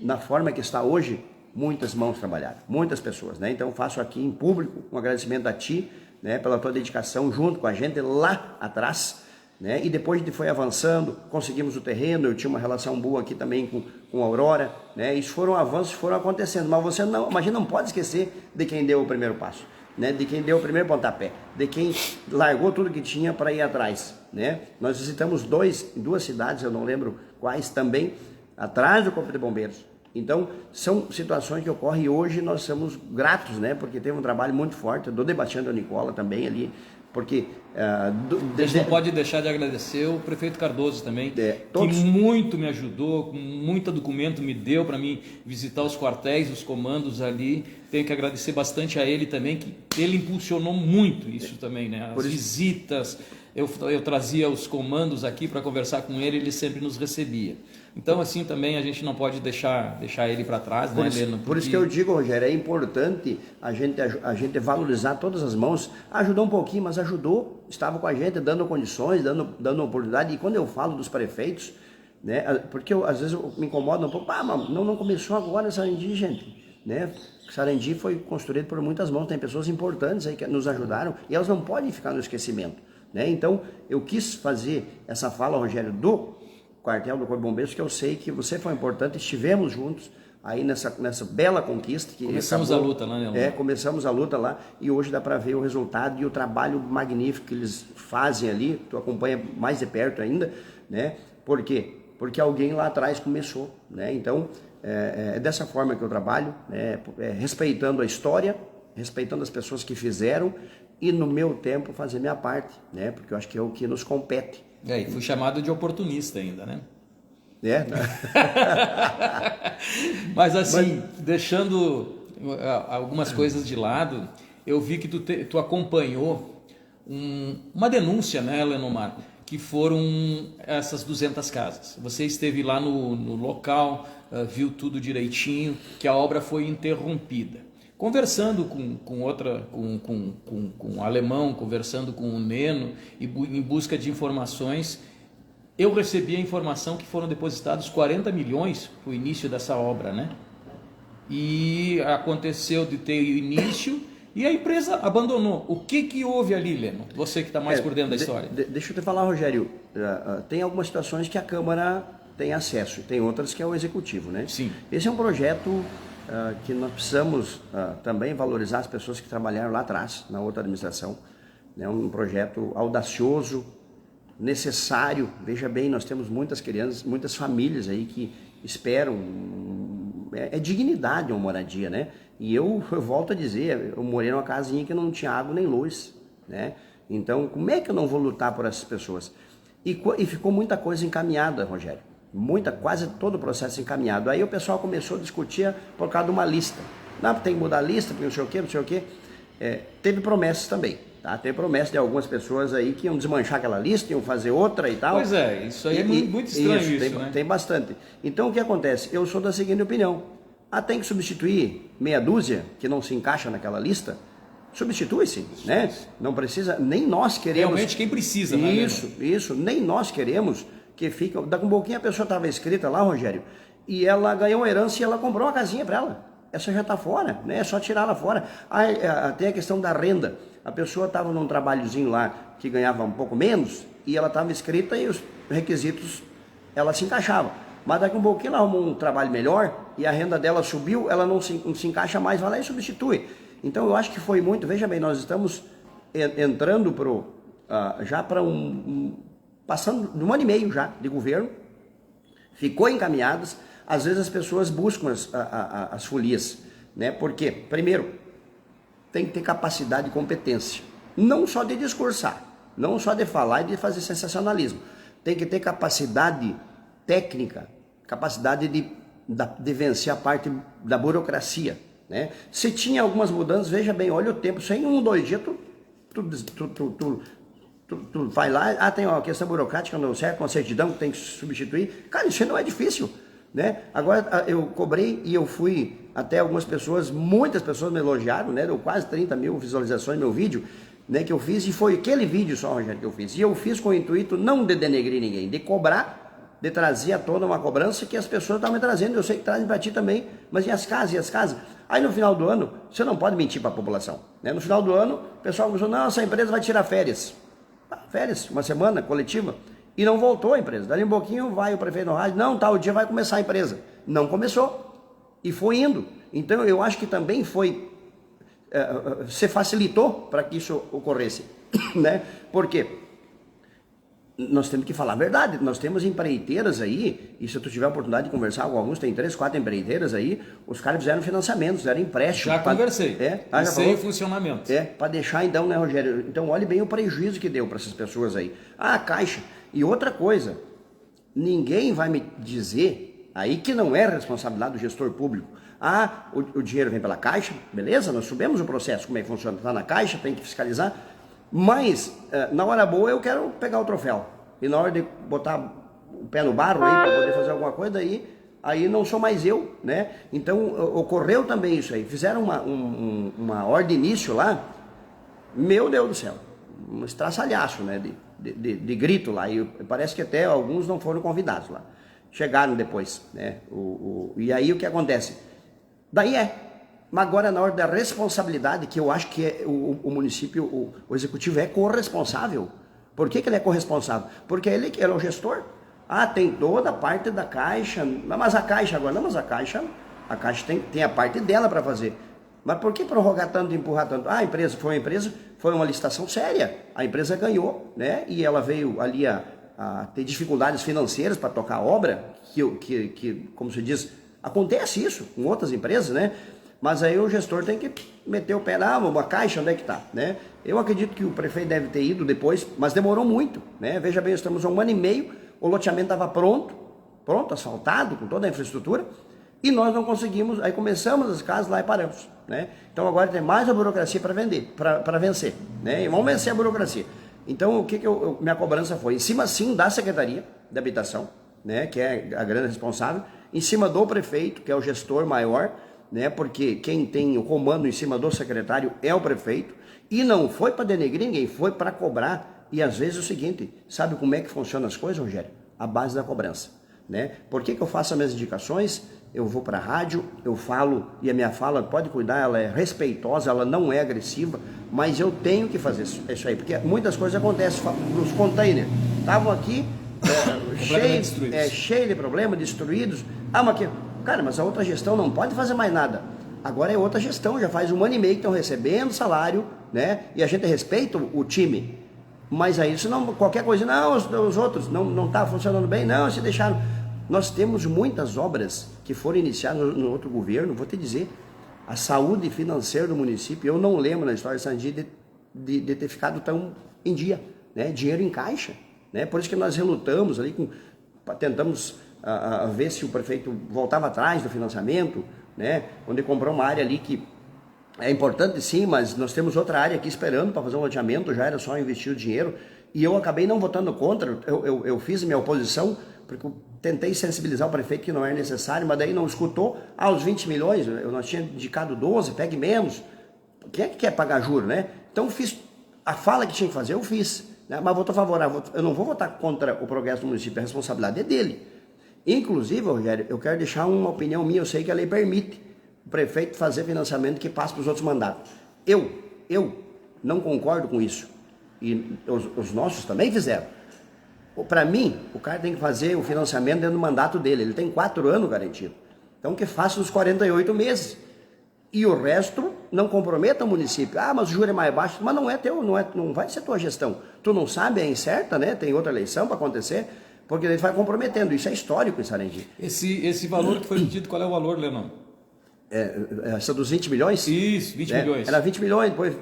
na forma que está hoje, muitas mãos trabalharam, muitas pessoas, né? Então faço aqui em público um agradecimento a ti, né, pela tua dedicação junto com a gente lá atrás, né? E depois a gente foi avançando, conseguimos o terreno, eu tinha uma relação boa aqui também com a Aurora, né? Isso foram avanços que foram acontecendo, mas você não, mas a gente não pode esquecer de quem deu o primeiro passo, né? De quem deu o primeiro pontapé, de quem largou tudo que tinha para ir atrás, né? Nós visitamos duas cidades, eu não lembro quais também, atrás do Corpo de Bombeiros. Então, são situações que ocorrem e hoje nós somos gratos, né? Porque teve um trabalho muito forte do Sebastião Nicola também ali, porque... a gente não pode deixar de agradecer o prefeito Cardoso também, todos... que muito me ajudou, com muito documento me deu para mim visitar os quartéis, os comandos ali. Tenho que agradecer bastante a ele também, que ele impulsionou muito isso também, né? As visitas, eu trazia os comandos aqui para conversar com ele sempre nos recebia. Então, assim, também a gente não pode deixar ele para trás, né, Leno? Por isso que eu digo, Rogério, é importante a gente valorizar todas as mãos. Ajudou um pouquinho, mas ajudou, estava com a gente, dando condições, dando oportunidade. E quando eu falo dos prefeitos, né, porque às vezes me incomoda um pouco, mas não começou agora Sarandi, gente, né? Sarandi foi construído por muitas mãos, tem pessoas importantes aí que nos ajudaram e elas não podem ficar no esquecimento, né? Então, eu quis fazer essa fala, Rogério, do quartel do Corpo de Bombeiros, que eu sei que você foi importante, estivemos juntos aí nessa bela conquista. Que começamos a luta lá, né? Começamos a luta lá e hoje dá para ver o resultado e o trabalho magnífico que eles fazem ali, tu acompanha mais de perto ainda, né? Por quê? Porque alguém lá atrás começou, né? Então, é dessa forma que eu trabalho, né? Respeitando a história, respeitando as pessoas que fizeram e no meu tempo fazer minha parte, né? Porque eu acho que é o que nos compete. E fui chamado de oportunista ainda, né? Mas assim, deixando algumas coisas de lado, eu vi que tu acompanhou uma denúncia, né, Lenomar? Que foram essas 200 casas. Você esteve lá no local, viu tudo direitinho, que a obra foi interrompida. Conversando com o alemão, conversando com o Neno, e em busca de informações, eu recebi a informação que foram depositados 40 milhões para o início dessa obra, né? E aconteceu de ter o início e a empresa abandonou. O que houve ali, Leno? Você que está mais por dentro da história. Deixa eu te falar, Rogério, tem algumas situações que a Câmara tem acesso, tem outras que é o Executivo, né? Sim. Esse é um projeto que nós precisamos também valorizar as pessoas que trabalharam lá atrás, na outra administração. É um projeto audacioso, necessário. Veja bem, nós temos muitas crianças, muitas famílias aí que esperam, é dignidade uma moradia, né? E eu volto a dizer, eu morei numa casinha que não tinha água nem luz, né? Então, como é que eu não vou lutar por essas pessoas? E ficou muita coisa encaminhada, Rogério. Quase todo o processo encaminhado. Aí o pessoal começou a discutir por causa de uma lista. Não, tem que mudar a lista, porque não sei o quê. Teve promessas também, tá? Teve promessas de algumas pessoas aí que iam desmanchar aquela lista, iam fazer outra e tal. Pois é, isso aí é muito estranho isso, né? Tem bastante. Então o que acontece? Eu sou da seguinte opinião. Tem que substituir meia dúzia que não se encaixa naquela lista? Substitui-se, né? Não precisa, nem nós queremos... Realmente quem precisa, né? Isso, nem nós queremos que fique... Daqui um pouquinho a pessoa estava escrita lá, Rogério, e ela ganhou uma herança e ela comprou uma casinha para ela. Essa já está fora, né? É só tirar ela fora. Tem a questão da renda. A pessoa estava num trabalhozinho lá que ganhava um pouco menos e ela estava escrita e os requisitos, ela se encaixava. Mas daqui um pouquinho ela arrumou um trabalho melhor e a renda dela subiu, ela não se encaixa mais, vai lá e substitui. Então eu acho que foi muito, veja bem, nós estamos entrando já para passando de 1 ano e meio já de governo, ficou encaminhadas, às vezes as pessoas buscam as folias, né? Porque, primeiro, tem que ter capacidade e competência, não só de discursar, não só de falar e de fazer sensacionalismo, tem que ter capacidade técnica, capacidade de vencer a parte da burocracia, né? Se tinha algumas mudanças, veja bem, olha o tempo, sem 1 ou 2 dias, tu vai lá, tem uma questão burocrática, não certo, uma certidão que tem que substituir. Cara, isso não é difícil, né? Agora eu cobrei e eu fui até algumas pessoas, muitas pessoas me elogiaram, né? Deu quase 30 mil visualizações no meu vídeo, né? Que eu fiz, e foi aquele vídeo só, Rogério, que eu fiz. E eu fiz com o intuito não de denegrir ninguém, de cobrar de trazer à tona uma cobrança que as pessoas estão me trazendo, eu sei que trazem para ti também, mas e as casas, e as casas? Aí no final do ano, você não pode mentir para a população, né? No final do ano, o pessoal começou, não, essa empresa vai tirar férias. Férias, uma semana, coletiva, e não voltou a empresa. Dali um pouquinho vai o prefeito no rádio, não, tal dia vai começar a empresa. Não começou, e foi indo. Então eu acho que também foi, se facilitou para que isso ocorresse, né? Por quê? Nós temos que falar a verdade, nós temos empreiteiras aí, e se tu tiver a oportunidade de conversar com alguns, tem 3, 4 empreiteiras aí, os caras fizeram financiamentos, fizeram empréstimo. Já conversei, já sei o funcionamento. Para deixar então, né, Rogério? Então olhe bem o prejuízo que deu para essas pessoas aí. A Caixa. E outra coisa, ninguém vai me dizer aí que não é responsabilidade do gestor público. O dinheiro vem pela Caixa, beleza, nós subimos o processo, como é que funciona, está na Caixa, tem que fiscalizar. Mas, na hora boa, eu quero pegar o troféu. E na hora de botar o pé no barro aí, para poder fazer alguma coisa, aí não sou mais eu, né? Então, ocorreu também isso aí. Fizeram uma ordem de início lá, meu Deus do céu, um estraçalhaço, né? De grito lá. E parece que até alguns não foram convidados lá. Chegaram depois, né? E aí o que acontece? Daí mas agora na hora da responsabilidade, que eu acho que o município, o executivo é corresponsável. Por que ele é corresponsável? Porque ele é o gestor. Tem toda a parte da Caixa, mas a Caixa agora, não, mas a Caixa tem a parte dela para fazer. Mas por que prorrogar tanto, empurrar tanto? A empresa foi uma licitação séria, a empresa ganhou, né? E ela veio ali a ter dificuldades financeiras para tocar a obra, que, como se diz, acontece isso com outras empresas, né? Mas aí o gestor tem que meter o pé na uma Caixa, onde é que está, né? Eu acredito que o prefeito deve ter ido depois, mas demorou muito, né? Veja bem, estamos há 1 ano e meio, o loteamento estava pronto, asfaltado, com toda a infraestrutura, e nós não conseguimos, aí começamos as casas lá e paramos, né? Então agora tem mais a burocracia para vender, para vencer, né? E vamos vencer a burocracia. Então o que minha cobrança foi? Em cima sim da Secretaria de Habitação, né? Que é a grande responsável, em cima do prefeito, que é o gestor maior, né? Porque quem tem o comando em cima do secretário é o prefeito, e não foi para denegrir ninguém, foi para cobrar. E às vezes é o seguinte, sabe como é que funcionam as coisas, Rogério? A base da cobrança, né? Por que eu faço as minhas indicações? Eu vou para a rádio, eu falo, e a minha fala, pode cuidar, ela é respeitosa, ela não é agressiva, mas eu tenho que fazer isso aí, porque muitas coisas acontecem nos containers. Estavam aqui cheio de problemas, destruídos. Mas que... Cara, mas a outra gestão não pode fazer mais nada. Agora é outra gestão, já faz 1 ano e meio que estão recebendo salário, né? E a gente respeita o time. Mas aí, se não, qualquer coisa, não, os outros não tá funcionando bem, não, se deixaram. Nós temos muitas obras que foram iniciadas no outro governo, vou te dizer, a saúde financeira do município, eu não lembro na história de Sandi de ter ficado tão em dia, né? Dinheiro em caixa, né? Por isso que nós relutamos ali, tentamos a ver se o prefeito voltava atrás do financiamento, né? Onde comprou uma área ali que é importante sim, mas nós temos outra área aqui esperando para fazer um loteamento, já era só investir o dinheiro, e eu acabei não votando contra, eu fiz minha oposição, porque eu tentei sensibilizar o prefeito que não era necessário, mas daí não escutou, os 20 milhões, nós tínhamos indicado 12, pegue menos, quem é que quer pagar juros, né? Então fiz a fala que tinha que fazer, eu fiz, né? Mas voto favorável, eu não vou votar contra o progresso do município, a responsabilidade é dele. Inclusive, Rogério, eu quero deixar uma opinião minha, eu sei que a lei permite o prefeito fazer financiamento que passa para os outros mandatos. Eu não concordo com isso. E os nossos também fizeram. Para mim, o cara tem que fazer o financiamento dentro do mandato dele. Ele tem 4 anos garantido. Então que faça nos 48 meses. E o resto não comprometa o município. Mas o juro é mais baixo. Mas não é teu, não vai ser tua gestão. Tu não sabe, é incerta, né? Tem outra eleição para acontecer. Porque ele vai comprometendo. Isso é histórico em Sarandi. Esse valor que foi pedido, qual é o valor, Leonardo? Essa dos 20 milhões? Isso, 20 milhões. Era 20 milhões, depois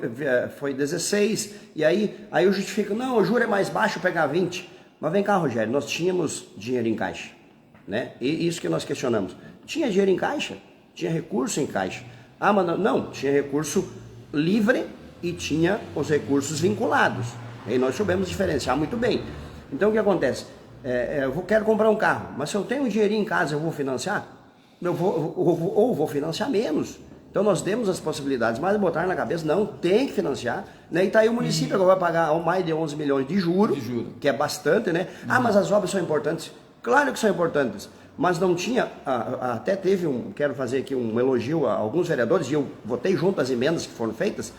foi 16. E aí eu justifico, não, o juro é mais baixo, pegar 20. Mas vem cá, Rogério, nós tínhamos dinheiro em caixa, né? E isso que nós questionamos. Tinha dinheiro em caixa? Tinha recurso em caixa? Mas não, tinha recurso livre e tinha os recursos vinculados. E nós soubemos diferenciar muito bem. Então o que acontece? Eu quero comprar um carro, mas se eu tenho um dinheirinho em casa, eu vou financiar? Ou vou financiar menos. Então nós temos as possibilidades, mas botar na cabeça, não, tem que financiar, né? E tá aí o município agora vai pagar mais de 11 milhões de juros, que é bastante, né? Mas as obras são importantes. Claro que são importantes, mas não tinha, até teve quero fazer aqui um elogio a alguns vereadores, e eu votei junto as emendas que foram feitas,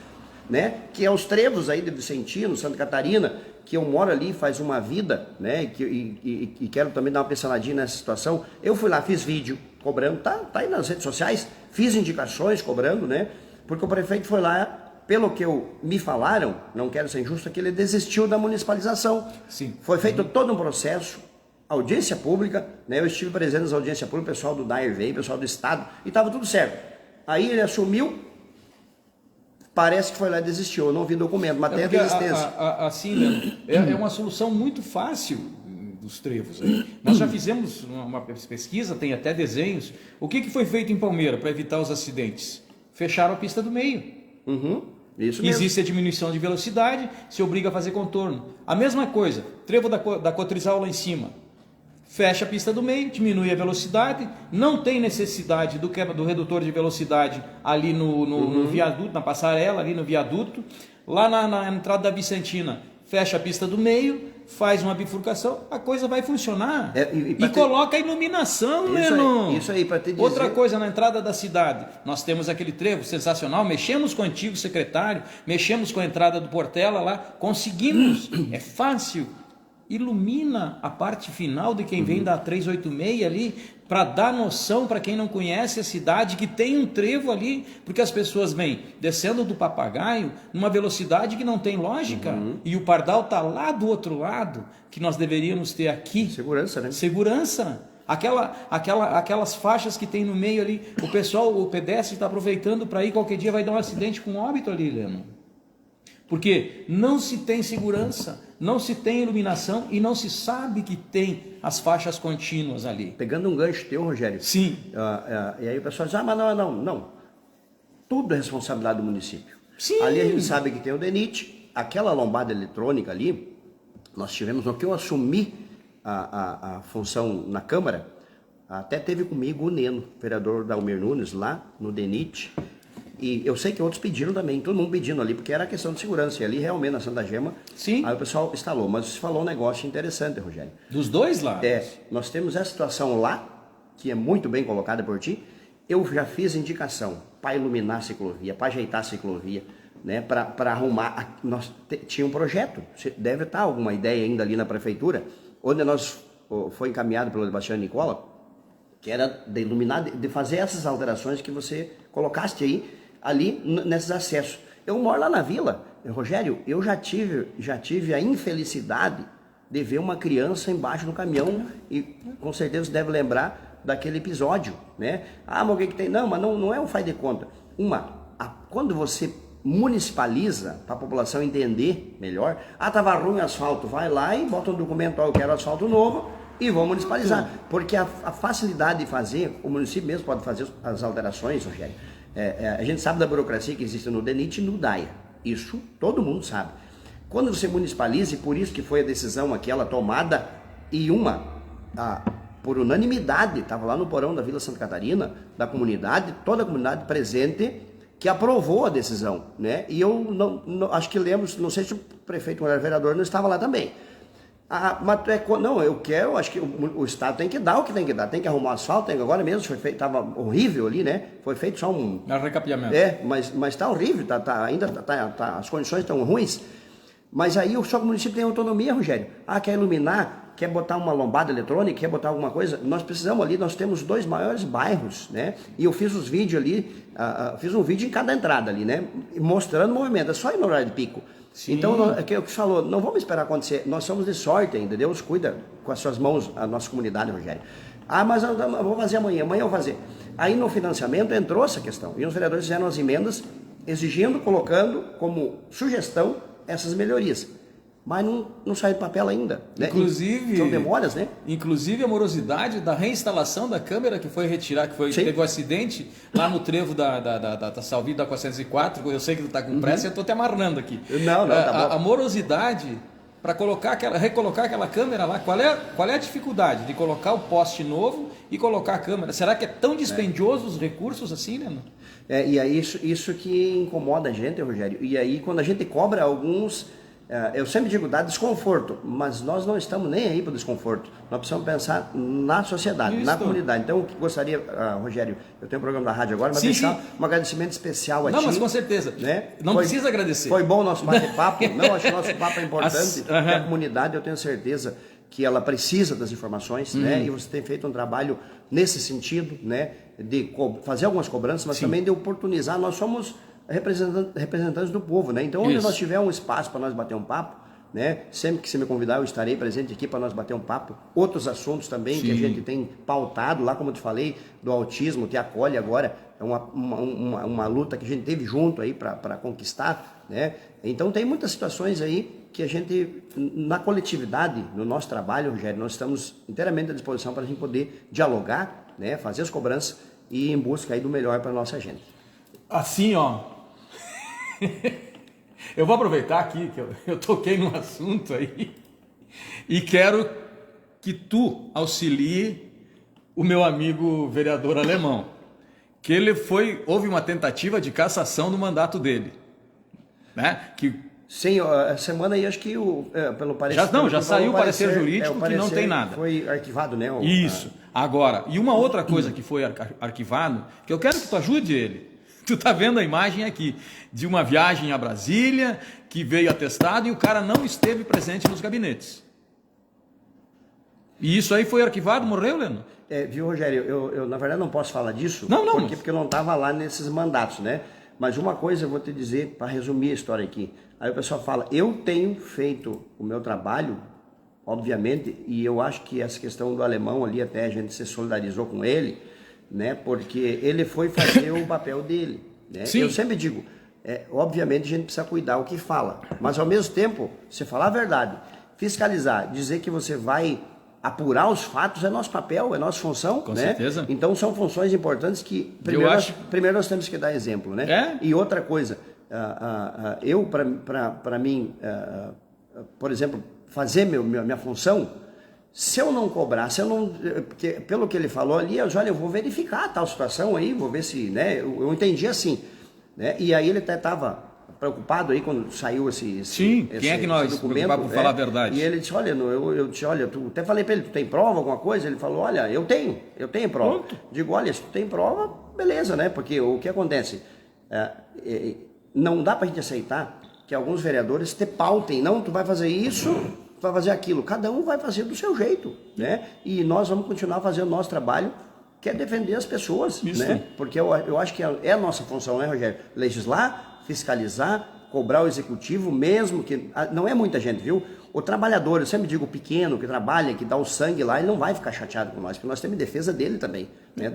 né, que é os trevos aí de Vicentino, Santa Catarina, que eu moro ali faz uma vida, né, e quero também dar uma pinceladinha nessa situação. Eu fui lá, fiz vídeo cobrando, tá aí nas redes sociais, fiz indicações cobrando, né, porque o prefeito foi lá, pelo que me falaram, não quero ser injusto, que ele desistiu da municipalização. Sim. Foi feito todo um processo, audiência pública, né, eu estive presente nas audiências públicas, o pessoal do DAER veio, o pessoal do Estado, e estava tudo certo. Aí ele assumiu, parece que foi lá e desistiu, eu não vi documento, mas tem a desistência. Assim, Leandro, é uma solução muito fácil dos trevos. Nós já fizemos uma pesquisa, tem até desenhos. O que foi feito em Palmeira para evitar os acidentes? Fecharam a pista do meio. Isso mesmo. Existe a diminuição de velocidade, se obriga a fazer contorno. A mesma coisa, trevo da Cotrizal lá em cima. Fecha a pista do meio, diminui a velocidade, não tem necessidade do redutor de velocidade ali no viaduto, na passarela, ali no viaduto. Lá na entrada da Vicentina, fecha a pista do meio, faz uma bifurcação, a coisa vai funcionar. E coloca a iluminação, Leno. Isso aí, para te dizer. Outra coisa, na entrada da cidade, nós temos aquele trevo sensacional, mexemos com o antigo secretário, mexemos com a entrada do Portela lá, conseguimos, é fácil. Ilumina a parte final de quem vem da 386 ali, para dar noção para quem não conhece a cidade que tem um trevo ali, porque as pessoas vêm descendo do Papagaio numa velocidade que não tem lógica, e o Pardal está lá do outro lado, que nós deveríamos ter aqui. Segurança, né? Segurança. Aquelas faixas que tem no meio ali, o pedestre está aproveitando para ir, qualquer dia vai dar um acidente com óbito ali, Leno. Porque não se tem segurança, não se tem iluminação e não se sabe que tem as faixas contínuas ali. Pegando um gancho teu, Rogério. Sim. E aí o pessoal diz, mas não. Tudo é responsabilidade do município. Sim. Ali a gente sabe que tem o DENIT, aquela lombada eletrônica ali, nós tivemos, no que eu assumi a função na Câmara, até teve comigo o Neno, vereador Dalmir Nunes, lá no DENIT. E eu sei que outros pediram também, todo mundo pedindo ali, porque era questão de segurança. E ali realmente na Santa Gema, sim, aí o pessoal instalou. Mas você falou um negócio interessante, Rogério. Dos dois lados? Nós temos essa situação lá, que é muito bem colocada por ti. Eu já fiz indicação para iluminar a ciclovia, para ajeitar a ciclovia, né, para arrumar. Tinha um projeto, deve estar alguma ideia ainda ali na prefeitura, onde foi encaminhado pelo Sebastião Nicola, que era de iluminar, de fazer essas alterações que você colocaste aí, ali nesses acessos. Eu moro lá na vila, Rogério, eu já tive a infelicidade de ver uma criança embaixo do caminhão, e com certeza você deve lembrar daquele episódio, né? Mas o que tem? Não, mas não é um faz de conta. Quando você municipaliza, para a população entender melhor, estava ruim o asfalto, vai lá e bota um documento, eu quero asfalto novo, e vão municipalizar, porque a facilidade de fazer, o município mesmo pode fazer as alterações, Rogério. A gente sabe da burocracia que existe no DENIT e no DAIA, isso todo mundo sabe. Quando você municipaliza, e por isso que foi a decisão aquela tomada, e por unanimidade, estava lá no porão da Vila Santa Catarina, da comunidade, toda a comunidade presente, que aprovou a decisão, né? E eu acho que lembro, não sei se o prefeito ou o vereador não estava lá também. Eu acho que o Estado tem que dar o que tem que dar, tem que arrumar asfalto, agora mesmo foi feito, estava horrível ali, né? Foi feito só um recapeamento. Mas está horrível, ainda as condições estão ruins. Mas aí só que o município tem autonomia, Rogério. Quer iluminar, quer botar uma lombada eletrônica, quer botar alguma coisa, nós precisamos ali, nós temos 2 maiores bairros, né? E eu fiz os vídeos ali, fiz um vídeo em cada entrada ali, né? Mostrando o movimento, é só ir no horário de pico. Sim. Então, é o que você falou, não vamos esperar acontecer, nós somos de sorte ainda, Deus cuida com as suas mãos a nossa comunidade, Rogério. Mas eu vou fazer amanhã eu vou fazer. Aí no financiamento entrou essa questão, e os vereadores fizeram as emendas, exigindo, colocando como sugestão essas melhorias. Mas não saiu do papel ainda. Né? Inclusive, são demórias, né? Inclusive a morosidade da reinstalação da câmera que foi retirada, teve um acidente lá no trevo da Salvida da 404, eu sei que tu está com pressa e eu estou te amarrando aqui. Não, tá bom. A morosidade para recolocar aquela câmera lá, qual é a dificuldade de colocar o poste novo e colocar a câmera? Será que é tão dispendioso os recursos assim, né? E é isso que incomoda a gente, Rogério. E aí quando a gente cobra alguns eu sempre digo, dá desconforto, mas nós não estamos nem aí para o desconforto. Nós precisamos pensar na sociedade, na comunidade. Então, eu gostaria, Rogério, eu tenho um programa da rádio agora, mas deixar um agradecimento especial a ti. Não, mas com certeza. Né? Não precisa agradecer. Foi bom o nosso bate-papo. Não, acho que o nosso papo é importante, porque a comunidade, eu tenho certeza que ela precisa das informações, né? E você tem feito um trabalho nesse sentido, né? De fazer algumas cobranças, mas também de oportunizar. Nós somos representantes do povo, né? Então, onde nós tiver um espaço para nós bater um papo, né? Sempre que você me convidar, eu estarei presente aqui para nós bater um papo. Outros assuntos também que a gente tem pautado lá, como eu te falei, do autismo, que acolhe agora, é uma luta que a gente teve junto aí para conquistar, né? Então, tem muitas situações aí que a gente, na coletividade, no nosso trabalho, Rogério, nós estamos inteiramente à disposição para a gente poder dialogar, né? Fazer as cobranças e ir em busca aí do melhor para a nossa gente. Assim, ó. Eu vou aproveitar aqui que eu toquei num assunto aí e quero que tu auxilie o meu amigo vereador Alemão, que houve uma tentativa de cassação do mandato dele, né? Sim, a semana aí acho que pelo parecer... Já saiu o parecer jurídico que não tem nada. Foi arquivado, né? Isso. Agora, e uma outra coisa que foi arquivado, que eu quero que tu ajude ele. Tu tá vendo a imagem aqui de uma viagem a Brasília, que veio atestado e o cara não esteve presente nos gabinetes. E isso aí foi arquivado, morreu, Leno? Viu, Rogério, eu na verdade não posso falar disso, não, porque eu não estava lá nesses mandatos, né? Mas uma coisa eu vou te dizer, para resumir a história aqui. Aí o pessoal fala, eu tenho feito o meu trabalho, obviamente, e eu acho que essa questão do Alemão ali, até a gente se solidarizou com ele, né? Porque ele foi fazer o papel dele, né? Sim. Eu sempre digo, obviamente a gente precisa cuidar o que fala, mas ao mesmo tempo, você falar a verdade, fiscalizar, dizer que você vai apurar os fatos é nosso papel, é nossa função, com né? certeza. Então são funções importantes que primeiro nós temos que dar exemplo, né? E outra coisa, para mim, por exemplo, fazer minha função, se eu não cobrar, porque pelo que ele falou ali, eu vou verificar tal situação aí, vou ver se, né, eu entendi assim, né, e aí ele até estava preocupado aí quando saiu esse quem é que nós documento, por falar a verdade? E ele disse, olha, tu até falei para ele, tu tem prova, alguma coisa? Ele falou, olha, eu tenho prova. Pronto. Digo, olha, se tu tem prova, beleza, né, porque o que acontece, não dá pra gente aceitar que alguns vereadores te pautem, não, tu vai fazer isso, vai fazer aquilo, cada um vai fazer do seu jeito, né? E nós vamos continuar fazendo o nosso trabalho, que é defender as pessoas, né? Porque eu acho que é a nossa função, né, Rogério? Legislar, fiscalizar, cobrar o executivo, mesmo que... Não é muita gente, viu? O trabalhador, eu sempre digo, o pequeno, que trabalha, que dá o sangue lá, ele não vai ficar chateado com nós, porque nós temos defesa dele também, né?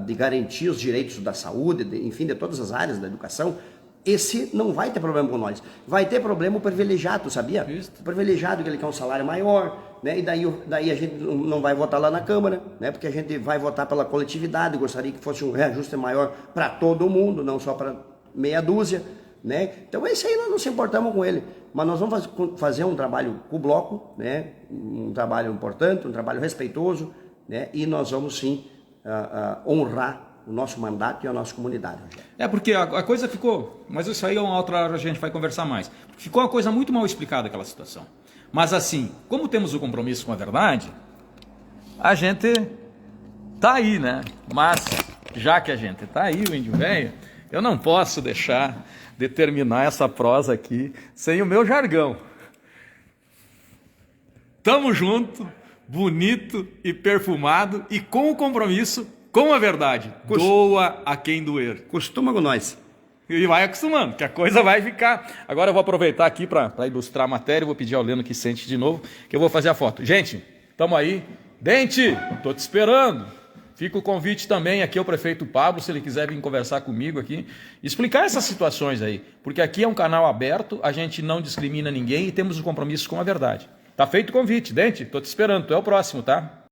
De garantir os direitos da saúde, enfim, de todas as áreas da educação. Esse não vai ter problema com nós. Vai ter problema o privilegiado, sabia? Isso. O privilegiado, que ele quer um salário maior, né? E daí a gente não vai votar lá na Câmara, né? Porque a gente vai votar pela coletividade, gostaria que fosse um reajuste maior para todo mundo, não só para meia dúzia, né? Então esse aí nós não se importamos com ele. Mas nós vamos fazer um trabalho com o bloco, né? Um trabalho importante, um trabalho respeitoso, né? E nós vamos sim honrar o nosso mandato e a nossa comunidade. Porque a coisa ficou, mas isso aí uma outra hora a gente vai conversar mais. Ficou uma coisa muito mal explicada aquela situação. Mas assim, como temos o compromisso com a verdade, a gente tá aí, né? Mas já que a gente tá aí, o índio velho, eu não posso deixar de terminar essa prosa aqui sem o meu jargão. Tamo junto, bonito e perfumado e com o compromisso com a verdade. Doa a quem doer. Costuma com nós. E vai acostumando, que a coisa vai ficar. Agora eu vou aproveitar aqui para ilustrar a matéria. Vou pedir ao Leno que sente de novo, que eu vou fazer a foto. Gente, estamos aí. Dente, tô te esperando. Fica o convite também aqui ao prefeito Pablo, se ele quiser vir conversar comigo aqui, explicar essas situações aí. Porque aqui é um canal aberto, a gente não discrimina ninguém e temos o compromisso com a verdade. Tá feito o convite, Dente, tô te esperando. Tu é o próximo, tá?